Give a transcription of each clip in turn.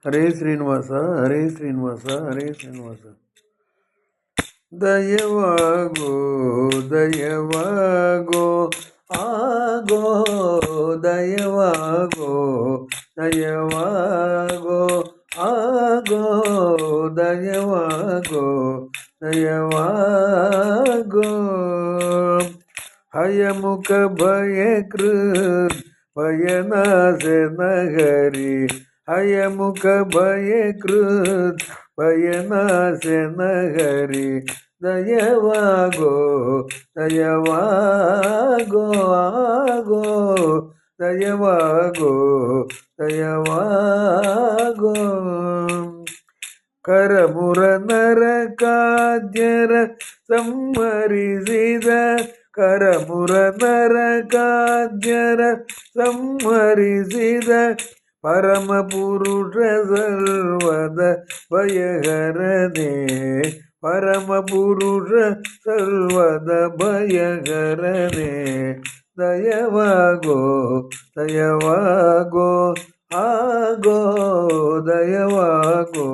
ಹರೇ ಶ್ರೀನಿವಾಸ, ಹರೇ ಶ್ರೀನಿವಾಸ, ಹರೇ ಶ್ರೀನಿವಾಸ. ದಯವಾಗೋ ದಯವಾಗೋ ಆಗೋ, ದಯವಾಗೋ ದಯವಾಗೋ ಆಗೋ, ದಯವಾಗೋ ದಯವಾಗೋ. ಹಯಮುಖ ಭಯಕೃತ್ ಭಯನಾಶ ನಗರಿ, ಹಯಮುಖ ಭಯಕೃತ್ ಭಯನಾಶ ನಗರಿ. ದಯವಾಗೋ ದಯವಾಗೋ ಆಗೋ, ದಯವಾಗೋ ದಯವಾಗೋ. ಕರಮುರ ನರಕಾದ್ಯರ ಸಂಹರಿಸಿದ, ಕರಮುರ ನರಕಾದ್ಯರ ಸಂಹರಿಸಿದ ಪರಮ ಪುರುಷ ಸರ್ವದ ಭಯಹರನೇ, ಪರಮ ಪುರುಷ ಸರ್ವದ ಭಯಹರನೇ. ದಯವಾಗೋ ದಯವಾಗೋ ಆಗೋ, ದಯವಾಗೋ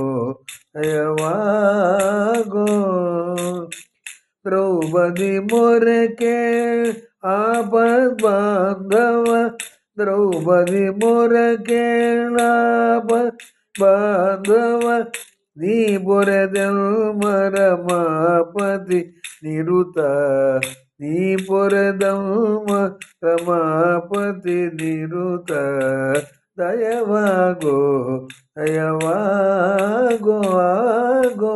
ದಯವಾಗೋ. ದ್ರೌಪದಿ ಮೊರಕೆ ಆಪದ್ ಬಾಂಧವ, ದ್ರೌಪದಿ ಮೊರಕೆ ಆಪದ್ ಬಾಂಧವ. ನೀ ಪೊರೆದೆಲ್ಮರ ರಮಾಪತಿ ನಿರುತ, ನೀ ಪೊರೆದಲ್ಮ ರಮಾಪತಿ ನಿರುತ. ದಯವಾಗೋ ದಯವಾಗೋ ಆಗೋ,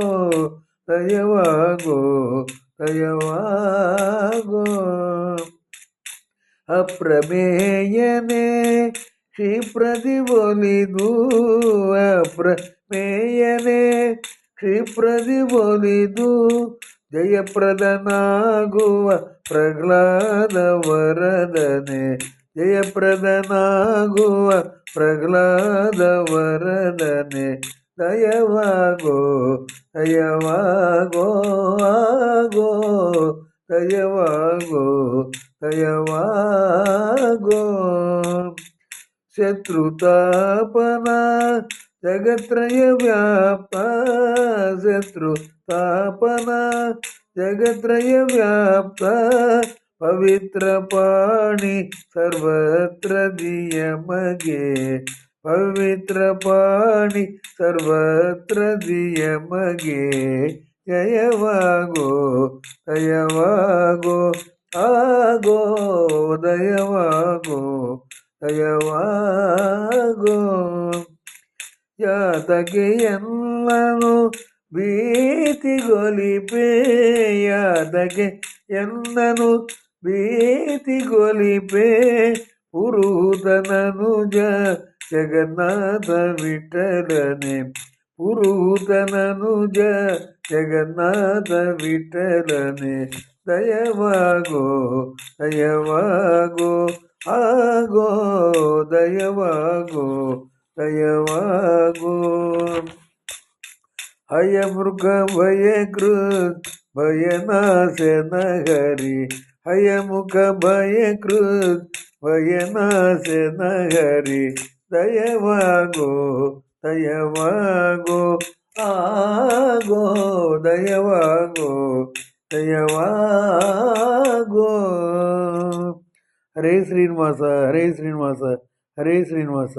ದಯವಾಗೋ ದಯವಾಗೋ. ಅಪ್ರಮೇಯನೇ ಕ್ಷಿಪ್ರದಿ ಒಲಿದು, ಅಪ್ರಮೇಯನೇ ಕ್ಷಿಪ್ರದಿ ಒಲಿದು, ಜಯಪ್ರದನಾಗುವ ಪ್ರಹ್ಲಾದ ವರದನೆ, ಜಯಪ್ರದನಾಗುವ ಪ್ರಹ್ಲಾದ ವರದನೆ. ದಯವಾಗೋ ದಯವಾಗೋ ಆಗೋ, ದಯವಾಗೋ ದಯವಾಗೋ. ಶತ್ರುತಾಪನ ಜಗತ್ರಯ ವ್ಯಾಪ್ತ, ಶತ್ರುತಾಪನ ಜಗತ್ರಯ ವ್ಯಾಪ್ತ. ಪವಿತ್ರ ಪಾಣಿ ಸರ್ವತ್ರ ದಿಯಮಗೆ, ಪವಿತ್ರ ಪಾಣಿ ಸರ್ವತ್ರ ದಿಯಮಗೆ. ಜಯವಾಗೋ ದಯವಾಗೋ ಆಗೋ, ದಯವಾಗೋ ದಯವಾಗೋ. ಯಾತಕ್ಕೆ ಎಲ್ಲನು ಭೀತಿಗೊಲಿಪೆ, ಯಾತಕ್ಕೆ ಎಲ್ಲನು ಭೀತಿಗೊಲಿಪೆ. ಪುರುಹೂತನನುಜ ಜಗನ್ನಾಥ ವಿಠಲನೆ, ಪುರುಹೂತನನುಜ ಜಗನ್ನಾಥ ವಿಠಲನೆ. ದಯವಾಗೋ ದಯವಾಗೋ ಆಗೋ, ದಯವಾಗೋ ದಯವಾಗೋ. ಹಯಮೃಗ ಭಯಕೃತ್ ಭಯನಾಶ ನಗರಿ, ಹಯಮುಖ ಭಯಕೃತ್ ಭಯನಾಶ ನಗರಿ. ದಯವಾಗೋ ದಯವಾಗೋ ಆಗೋ, ದಯವಾಗೋ ದಯವಾಗೋ. ಹರೇ ಶ್ರೀನಿವಾಸ, ಹರೇ ಶ್ರೀನಿವಾಸ, ಹರೇ ಶ್ರೀನಿವಾಸ.